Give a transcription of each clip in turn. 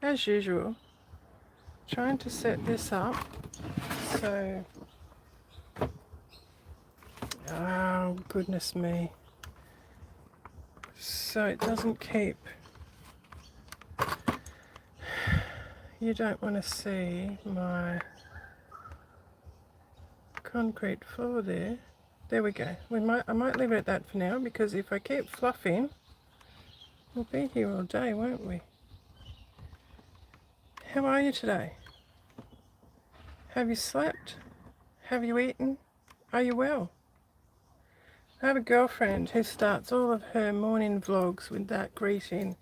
as usual, trying to set this up so, oh goodness me, so it doesn't keep, you don't want to see my concrete floor there. There we go. I might leave it at that for now, because if I keep fluffing, we'll be here all day, won't we? How are you today? Have you slept? Have you eaten? Are you well? I have a girlfriend who starts all of her morning vlogs with that greeting,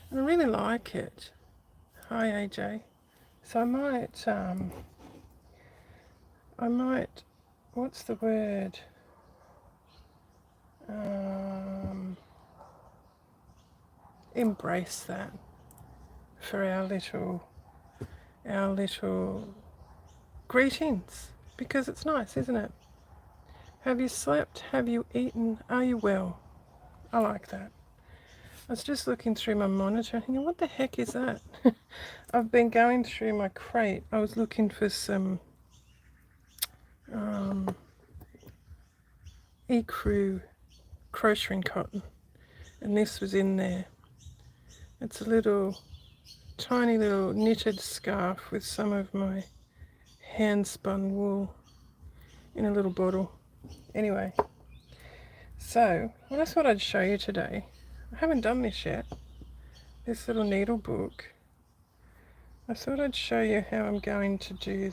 and I really like it. Hi AJ. So I might, what's the word? Embrace that for our little greetings, because it's nice, isn't it? Have you slept? Have you eaten? Are you well? I like that. I was just looking through my monitor and thinking, what the heck is that? I've been going through my crate. I was looking for some ecru crocheting cotton, and this was in there. It's a little tiny little knitted scarf with some of my hand spun wool in a little bottle. Anyway, so what I thought I'd show you today, I haven't done this yet, this little needle book. I thought I'd show you how I'm going to do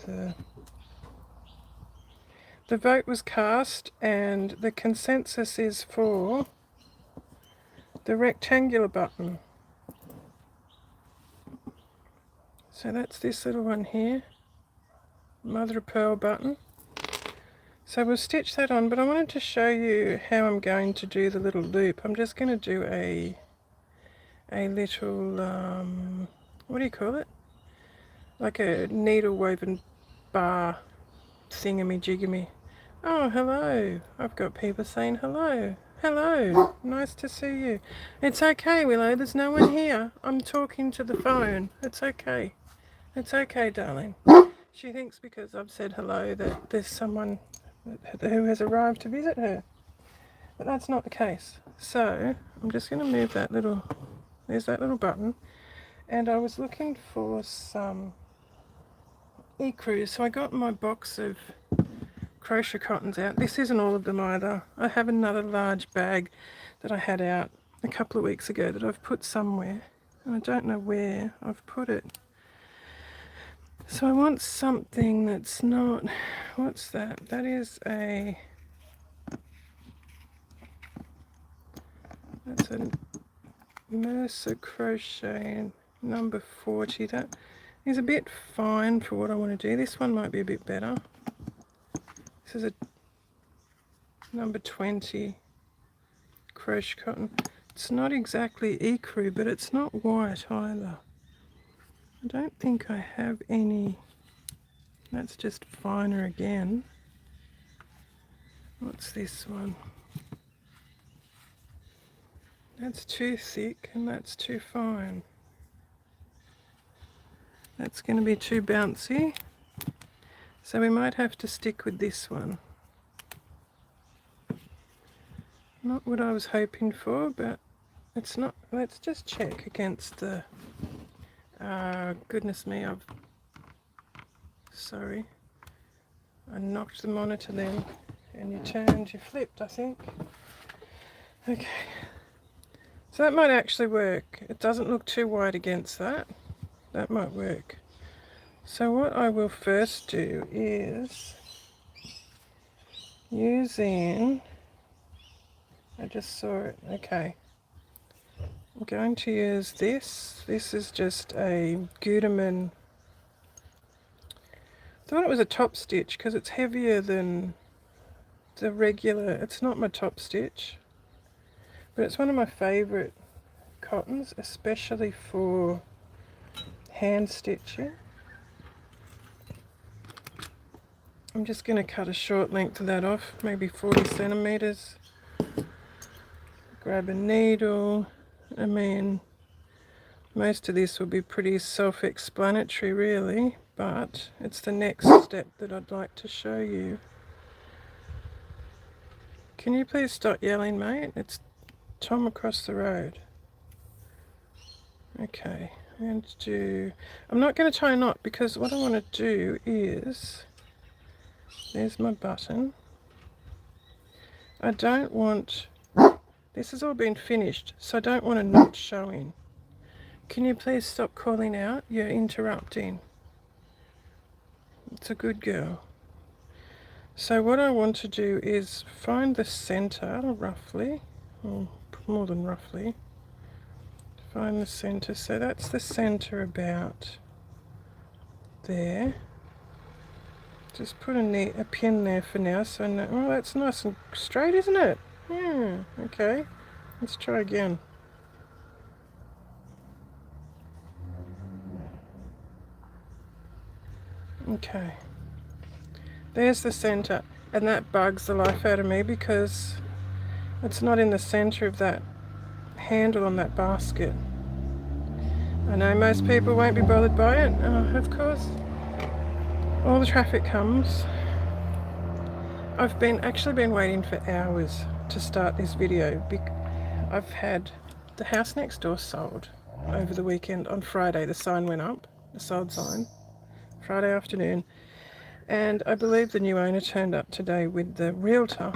the vote was cast, and the consensus is for the rectangular button. So that's this little one here, mother of pearl button. So we'll stitch that on, but I wanted to show you how I'm going to do the little loop. I'm just going to do a little, what do you call it? Like a needle woven bar thingamy-jiggamy. Oh, hello. I've got people saying hello. Hello. Nice to see you. It's okay, Willow. There's no one here. I'm talking to the phone. It's okay. It's okay, darling. She thinks because I've said hello that there's someone who has arrived to visit her. But that's not the case. So I'm just going to move that little, there's that little button. And I was looking for some ecrus. So I got my box of crochet cottons out. This isn't all of them either. I have another large bag that I had out a couple of weeks ago that I've put somewhere. And I don't know where I've put it. So I want something that's not, what's that? That is a, that's a Mercer crochet number 40. That is a bit fine for what I want to do. This one might be a bit better. This is a number 20 crochet cotton. It's not exactly ecru, but it's not white either. I don't think I have any. That's just finer again. What's this one? That's too thick and that's too fine. That's going to be too bouncy. So we might have to stick with this one. Not what I was hoping for, but it's not. Let's just check against the, goodness me, sorry. I knocked the monitor then and you flipped, I think. Okay. So that might actually work. It doesn't look too wide against that. That might work. So what I will first do is, using, I just saw it, okay. I'm going to use this. This is just a Gutermann. I thought it was a top stitch because it's heavier than the regular. It's not my top stitch, but it's one of my favourite cottons, especially for hand stitching. I'm just going to cut a short length of that off, maybe 40 centimetres. Grab a needle. I mean, Most of this will be pretty self-explanatory really, but it's the next step that I'd like to show you. Can you please stop yelling, mate? It's Tom across the road. Okay, I'm not going to tie a knot because what I want to do is, there's my button. I don't want, this has all been finished, so I don't want a knot showing. Can you please stop calling out? You're interrupting. It's a good girl. So what I want to do is find the center roughly, or more than roughly. Find the center. So that's the center about there. Just put a pin there for now. So no, oh, that's nice and straight, isn't it? Yeah. Okay. Let's try again. Okay. There's the center, and that bugs the life out of me because it's not in the center of that handle on that basket. I know most people won't be bothered by it, of course. All the traffic comes. I've actually been waiting for hours to start this video. I've had the house next door sold over the weekend. On Friday the sign went up, the sold sign, Friday afternoon, and I believe the new owner turned up today with the realtor,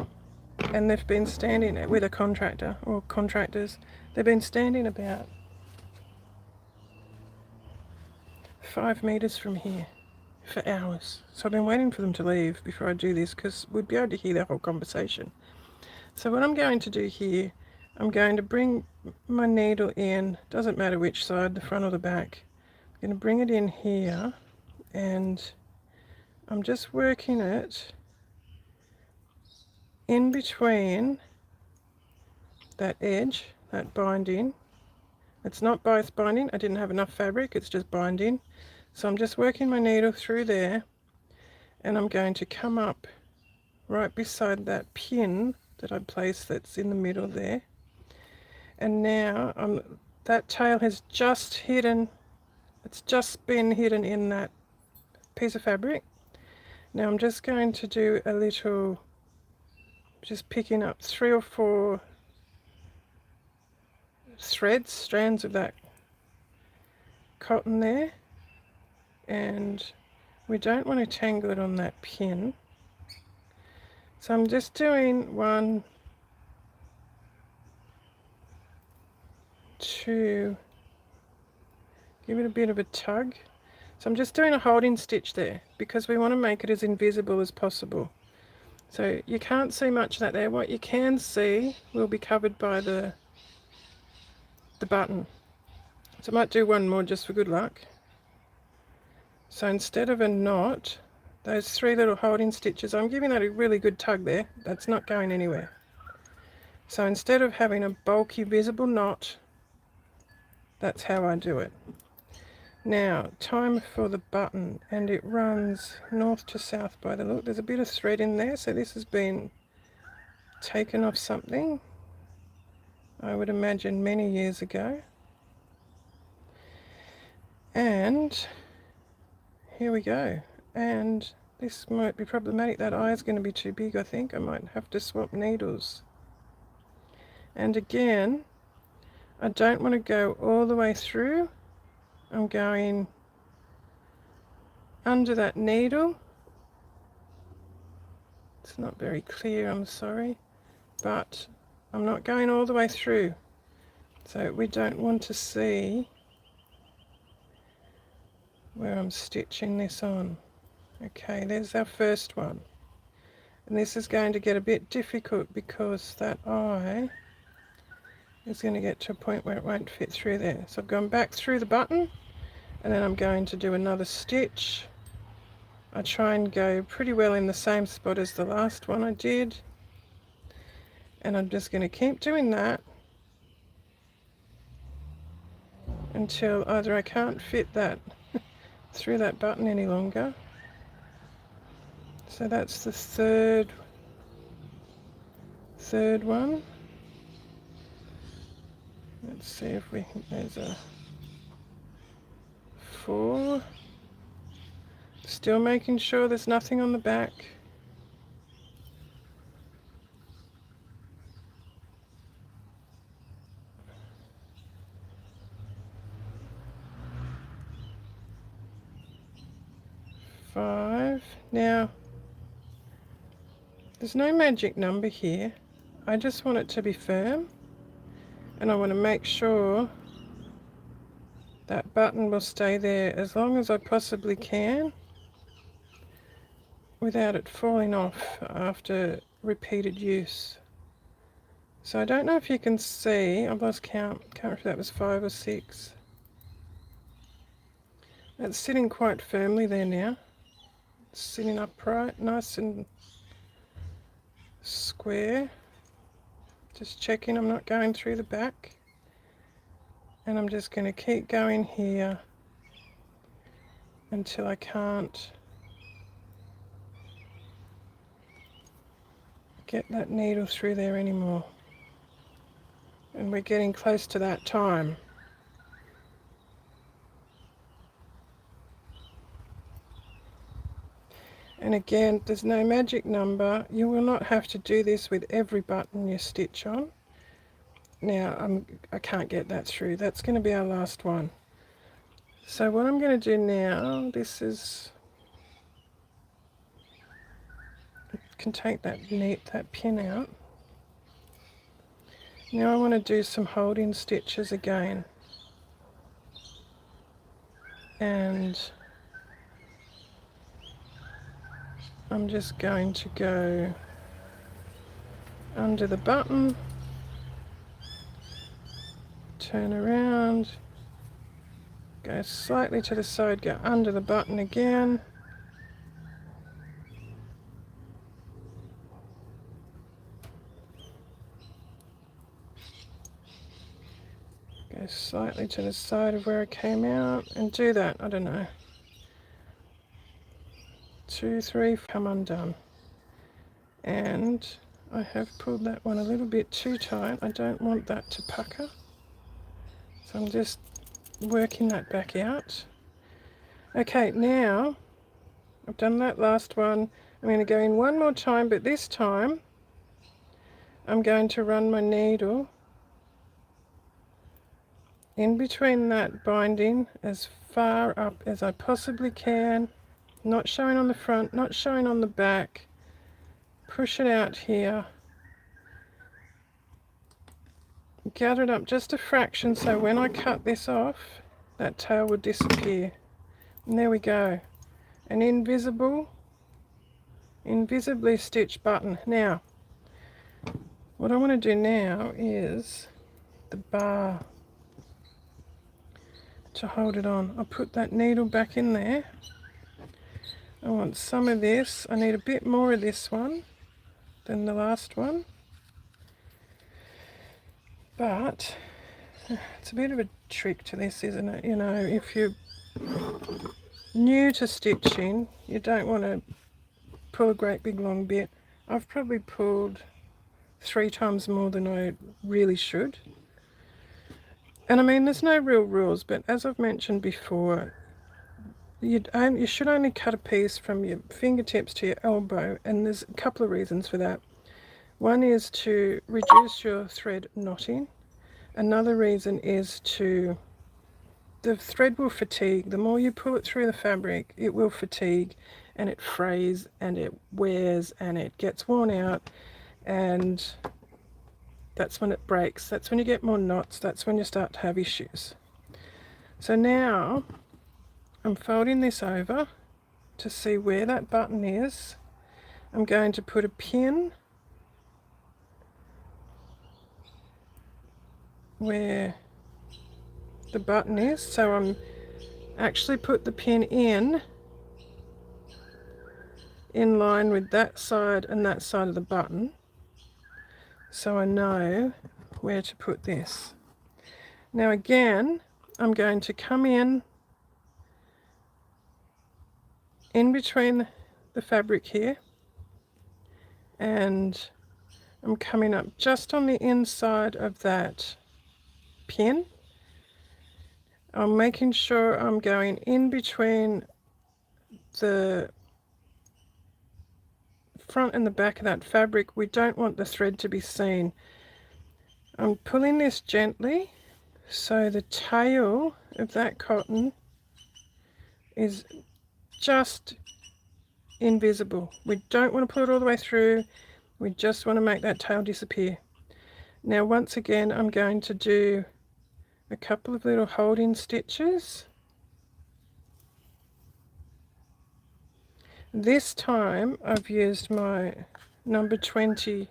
and they've been standing with a contractor or contractors. They've been standing about 5 meters from here for hours. So I've been waiting for them to leave before I do this because we'd be able to hear their whole conversation. So what I'm going to do here, I'm going to bring my needle in, doesn't matter which side, the front or the back. I'm going to bring it in here, and I'm just working it in between that edge, that binding. It's not both binding, I didn't have enough fabric, it's just binding. So I'm just working my needle through there, and I'm going to come up right beside that pin that I placed that's in the middle there. And now that tail has just hidden, it's just been hidden in that piece of fabric. Now I'm just going to do a little, just picking up 3 or 4 strands of that cotton there, and we don't want to tangle it on that pin. So I'm just doing 1, 2, give it a bit of a tug. So I'm just doing a holding stitch there because we want to make it as invisible as possible. So you can't see much of that there. What you can see will be covered by the button. So I might do one more just for good luck. So instead of a knot, those 3 little holding stitches, I'm giving that a really good tug there. That's not going anywhere. So instead of having a bulky visible knot, that's how I do it. Now, time for the button, and it runs north to south by the look. There's a bit of thread in there, so this has been taken off something, I would imagine many years ago. And here we go. And this might be problematic. That eye is going to be too big, I think. I might have to swap needles. And again, I don't want to go all the way through. I'm going under that needle. It's not very clear, I'm sorry, but I'm not going all the way through. So we don't want to see where I'm stitching this on. Okay, there's our first one. And this is going to get a bit difficult because that eye is going to get to a point where it won't fit through there. So I've gone back through the button, and then I'm going to do another stitch. I try and go pretty well in the same spot as the last one I did, and I'm just going to keep doing that until either I can't fit that through that button any longer. So that's the third one. Let's see if there's a 4. Still making sure there's nothing on the back. 5. Now, there's no magic number here. I just want it to be firm, and I want to make sure that button will stay there as long as I possibly can without it falling off after repeated use. So I don't know if you can see, I've lost count, can't remember if that was 5 or 6. It's sitting quite firmly there now. It's sitting upright, nice and square. Just checking I'm not going through the back. And I'm just going to keep going here until I can't get that needle through there anymore. And we're getting close to that time. And again, there's no magic number. You will not have to do this with every button you stitch on. Now, I can't get that through. That's going to be our last one. So what I'm going to do now, can take that pin out. Now I want to do some holding stitches again. And I'm just going to go under the button, turn around, go slightly to the side, go under the button again, go slightly to the side of where it came out, and do that, I don't know, 2, 3, come undone. And I have pulled that one a little bit too tight. I don't want that to pucker. So I'm just working that back out. Okay, now I've done that last one. I'm going to go in one more time, but this time I'm going to run my needle in between that binding as far up as I possibly can, not showing on the front, not showing on the back. Push it out here, gather it up just a fraction so when I cut this off that tail would disappear. And there we go, an invisibly stitched button. Now what I want to do now is the bar to hold it on. I'll put that needle back in there. I want some of this. I need a bit more of this one than the last one, but it's a bit of a trick to this, isn't it? You know, if you're new to stitching, you don't want to pull a great big long bit. I've probably pulled 3 times more than I really should. And I mean, there's no real rules, but as I've mentioned before, you should only cut a piece from your fingertips to your elbow, and there's a couple of reasons for that. One is to reduce your thread knotting. Another reason is the thread will fatigue. The more you pull it through the fabric, it will fatigue, and it frays, and it wears, and it gets worn out, and that's when it breaks. That's when you get more knots. That's when you start to have issues. So now I'm folding this over to see where that button is. I'm going to put a pin where the button is. So I'm actually put the pin in line with that side and that side of the button, so I know where to put this. Now again, I'm going to come in between the fabric here, and I'm coming up just on the inside of that pin. I'm making sure I'm going in between the front and the back of that fabric. We don't want the thread to be seen. I'm pulling this gently so the tail of that cotton is just invisible. We don't want to pull it all the way through. We just want to make that tail disappear. Now once again I'm going to do a couple of little holding stitches. This time I've used my number 20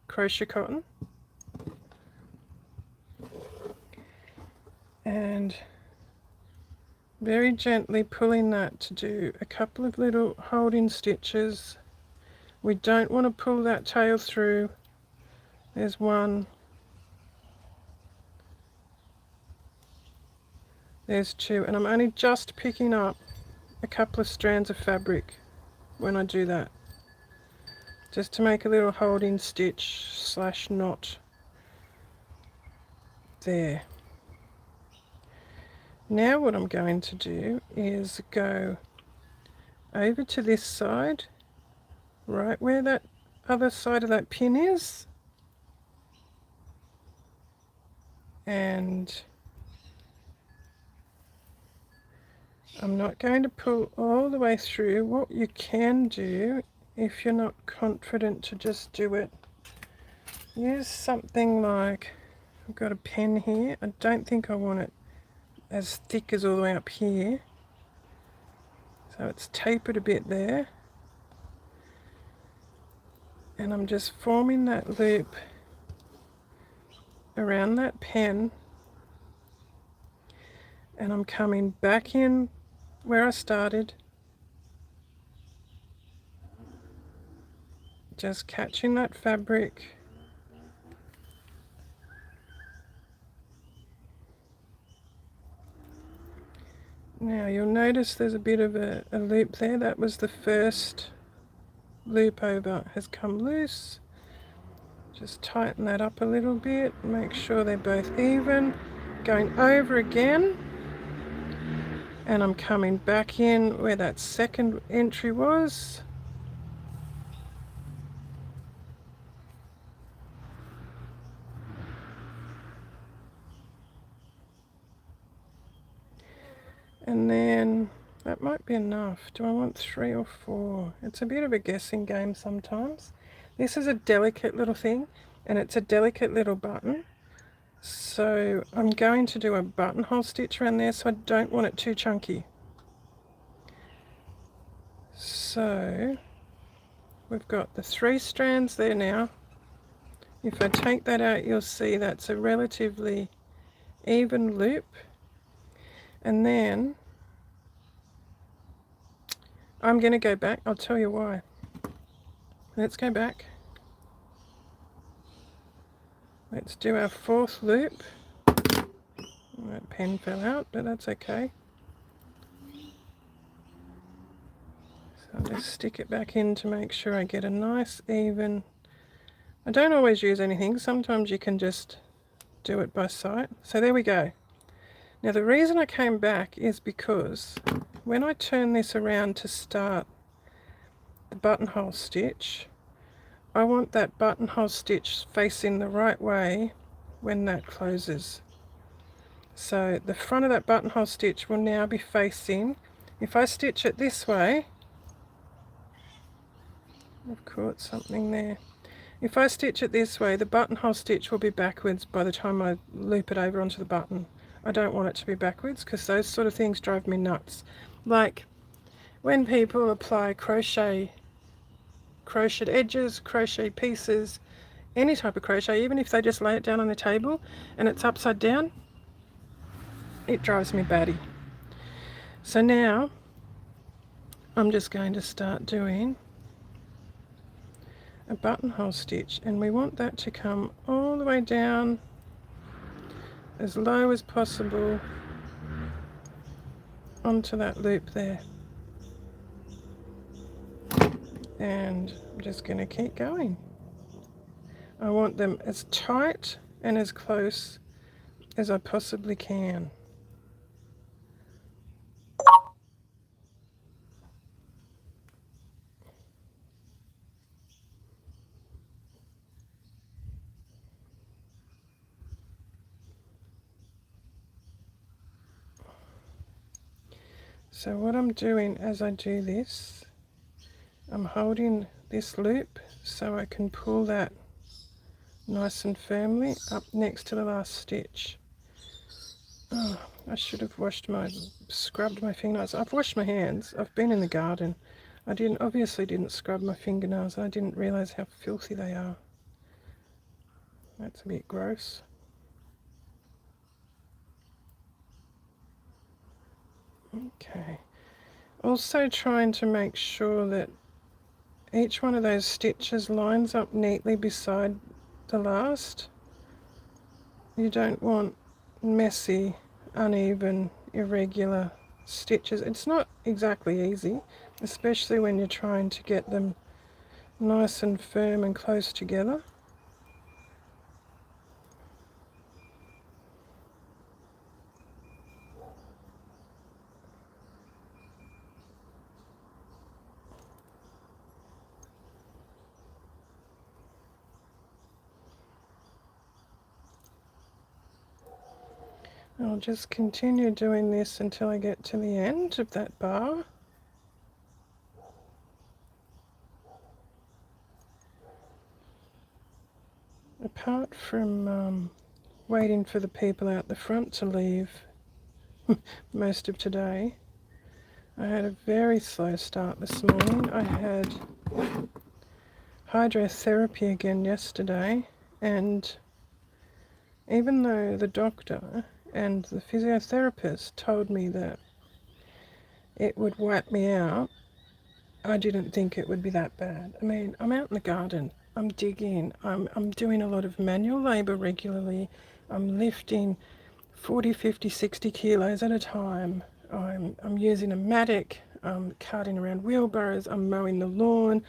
crochet cotton, and very gently pulling that to do a couple of little holding stitches. We don't want to pull that tail through. There's one, there's two, and I'm only just picking up a couple of strands of fabric when I do that, just to make a little holding stitch slash knot there. Now what I'm going to do is go over to this side, right where that other side of that pin is, and I'm not going to pull all the way through. What you can do, if you're not confident to just do it, use something like, I've got a pen here. I don't think I want it as thick as all the way up here, so it's tapered a bit there, and I'm just forming that loop around that pen, and I'm coming back in where I started, just catching that fabric, now you'll notice there's a bit of a loop there. That was the first loop over, has come loose. Just tighten that up a little bit, make sure they're both even. Going over again, and I'm coming back in where that second entry was. And then that might be enough. Do I want 3 or 4? It's a bit of a guessing game sometimes. This is a delicate little thing, and it's a delicate little button. So I'm going to do a buttonhole stitch around there, so I don't want it too chunky. So we've got the 3 strands there now. If I take that out, you'll see that's a relatively even loop. And then I'm going to go back. I'll tell you why. Let's go back. Let's do our 4th loop. That pen fell out, but that's okay. So I'll just stick it back in to make sure I get a nice even. I don't always use anything. Sometimes you can just do it by sight. So there we go. Now the reason I came back is because when I turn this around to start the buttonhole stitch, I want that buttonhole stitch facing the right way when that closes. So the front of that buttonhole stitch will now be facing, if I stitch it this way, I've caught something there. If I stitch it this way, the buttonhole stitch will be backwards by the time I loop it over onto the button. I don't want it to be backwards because those sort of things drive me nuts. Like when people apply crocheted edges, crochet pieces, any type of crochet, even if they just lay it down on the table and it's upside down, it drives me batty. So now I'm just going to start doing a buttonhole stitch, and we want that to come all the way down as low as possible onto that loop there. And I'm just going to keep going. I want them as tight and as close as I possibly can. So what I'm doing as I do this, I'm holding this loop so I can pull that nice and firmly up next to the last stitch. Oh, I should have scrubbed my fingernails. I've washed my hands. I've been in the garden. I obviously didn't scrub my fingernails. I didn't realise how filthy they are. That's a bit gross. Okay. Also trying to make sure that each one of those stitches lines up neatly beside the last. You don't want messy, uneven, irregular stitches. It's not exactly easy, especially when you're trying to get them nice and firm and close together. I'll just continue doing this until I get to the end of that bar. Apart from waiting for the people out the front to leave most of today, I had a very slow start this morning. I had hydrotherapy again yesterday, and even though the doctor and the physiotherapist told me that it would wipe me out, I didn't think it would be that bad. I mean, I'm out in the garden, I'm digging, I'm doing a lot of manual labour regularly, I'm lifting 40, 50, 60 kilos at a time, I'm using a mattock, I'm carting around wheelbarrows, I'm mowing the lawn,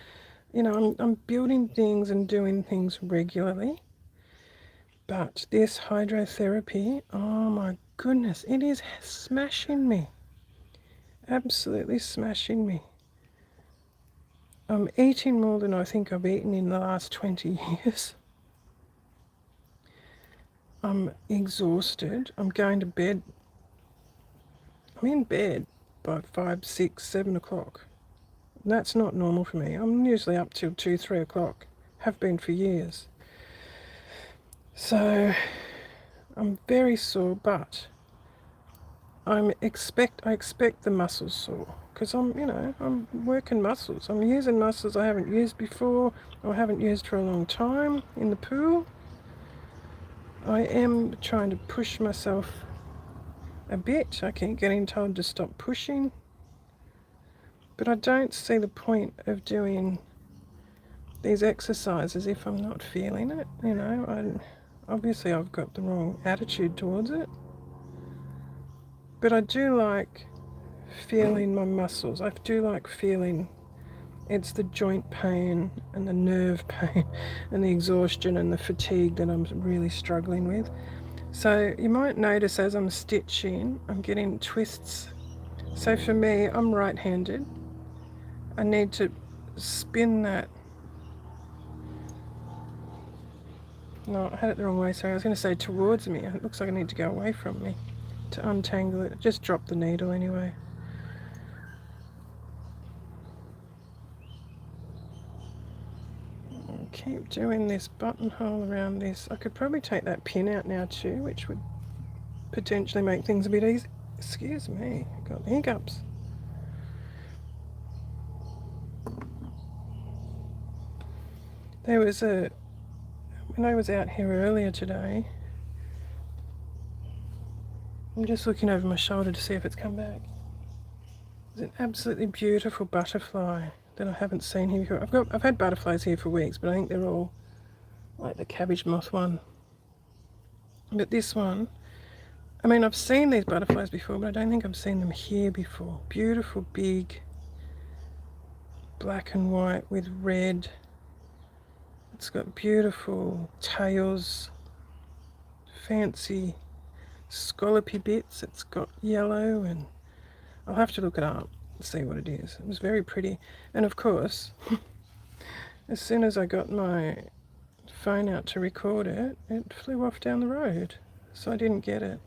you know, I'm building things and doing things regularly. But this hydrotherapy, oh my goodness, it is smashing me. Absolutely smashing me. I'm eating more than I think I've eaten in the last 20 years. I'm exhausted. I'm going to bed. I'm in bed by 5, 6, 7 o'clock. That's not normal for me. I'm usually up till 2, 3 o'clock. Have been for years. So I'm very sore, but I expect the muscles sore because I'm working muscles. I'm using muscles I haven't used before or haven't used for a long time in the pool. I am trying to push myself a bit. I keep getting told to stop pushing, but I don't see the point of doing these exercises if I'm not feeling it. Obviously I've got the wrong attitude towards it, but I do like feeling my muscles. I do like feeling it's the joint pain and the nerve pain and the exhaustion and the fatigue that I'm really struggling with. So you might notice as I'm stitching, I'm getting twists. So for me, I'm right-handed. I need to spin that. No, I had it the wrong way. Sorry, I was going to say towards me. It looks like I need to go away from me to untangle it. Just drop the needle anyway. Keep doing this buttonhole around this. I could probably take that pin out now too, which would potentially make things a bit easy. Excuse me, I've got hiccups. When I was out here earlier today, I'm just looking over my shoulder to see if it's come back. There's an absolutely beautiful butterfly that I haven't seen here before. I've had butterflies here for weeks, but I think they're all like the cabbage moth one. But this one, I mean, I've seen these butterflies before, but I don't think I've seen them here before. Beautiful, big, black and white with red. It's got beautiful tails, fancy scallopy bits. It's got yellow, and I'll have to look it up and see what it is. It was very pretty. And of course, as soon as I got my phone out to record it, it flew off down the road. So I didn't get it.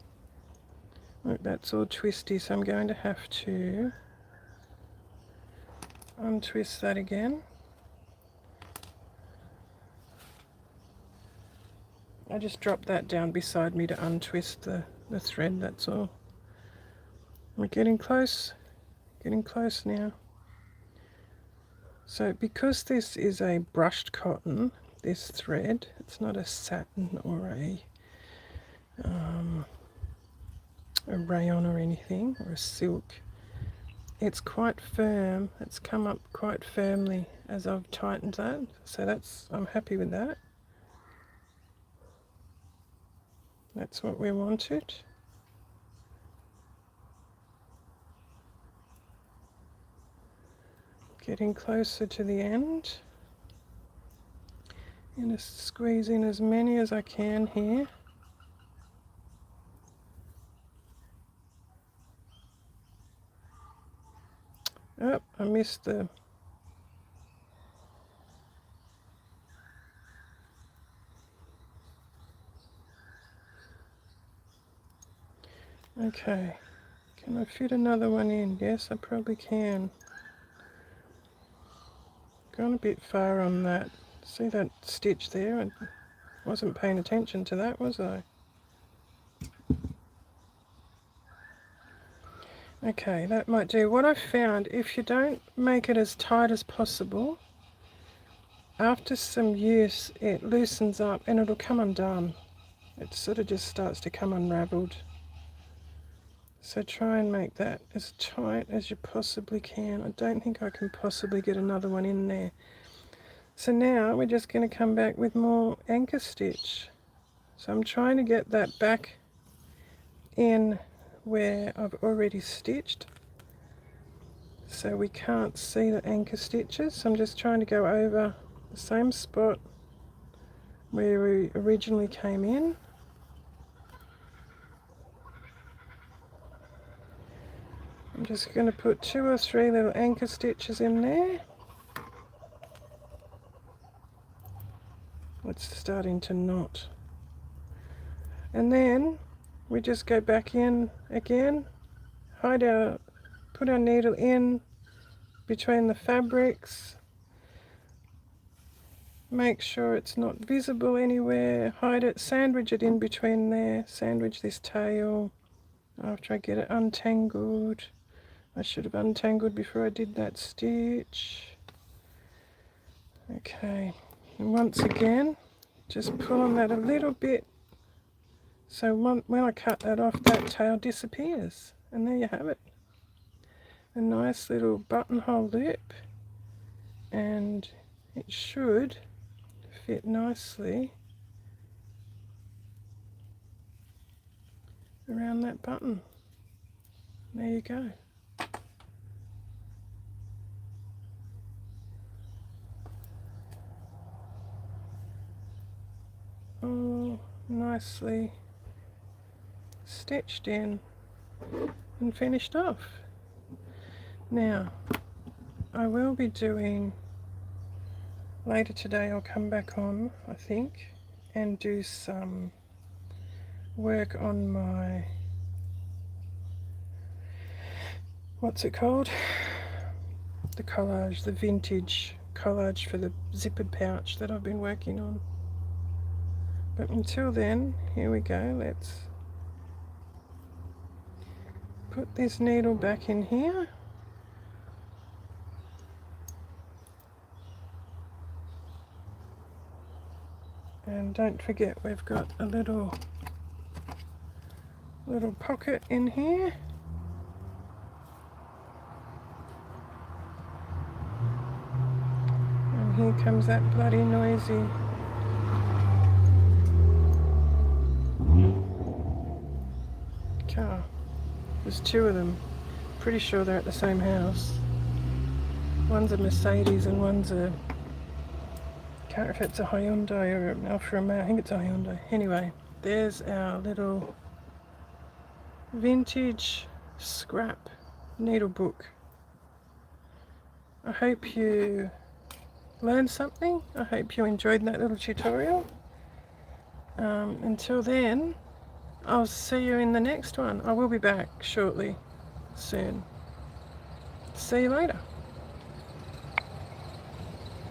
Look, that's all twisty, so I'm going to have to untwist that again. I just dropped that down beside me to untwist the thread, that's all. We're getting close now. So because this is a brushed cotton, this thread, it's not a satin or a rayon or anything, or a silk. It's quite firm. It's come up quite firmly as I've tightened that. So I'm happy with that. That's what we wanted. Getting closer to the end. I'm going to squeeze in as many as I can here. Oh, I missed the... Okay, can I fit another one in? Yes, I probably can. Gone a bit far on that. See that stitch there? I wasn't paying attention to that, was I? Okay, that might do. What I've found, if you don't make it as tight as possible, after some use it loosens up and it'll come undone. It sort of just starts to come unravelled. So try and make that as tight as you possibly can. I don't think I can possibly get another one in there. So now we're just going to come back with more anchor stitch. So I'm trying to get that back in where I've already stitched, so we can't see the anchor stitches. So I'm just trying to go over the same spot where we originally came in. I'm just going to put 2 or 3 little anchor stitches in there. It's starting to knot. And then we just go back in again, put our needle in between the fabrics, make sure it's not visible anywhere, hide it, sandwich it in between there, sandwich this tail after I get it untangled. I should have untangled before I did that stitch. Okay, and once again, just pull on that a little bit, so when I cut that off, that tail disappears, and there you have it. A nice little buttonhole loop, and it should fit nicely around that button. There you go. All nicely stitched in and finished off. Now I will be doing, later today I'll come back on, I think, and do some work on my, what's it called? The collage, the vintage collage for the zippered pouch that I've been working on. But until then, here we go. Let's put this needle back in here. And don't forget, we've got a little pocket in here. And here comes that bloody noisy car. There's 2 of them. Pretty sure they're at the same house. One's a Mercedes and one's a, can't remember if it's a Hyundai or an Alfa Romeo. I think it's a Hyundai. Anyway, there's our little vintage scrap needlebook. I hope you learned something. I hope you enjoyed that little tutorial. Until then, I'll see you in the next one. I will be back shortly, soon. See you later.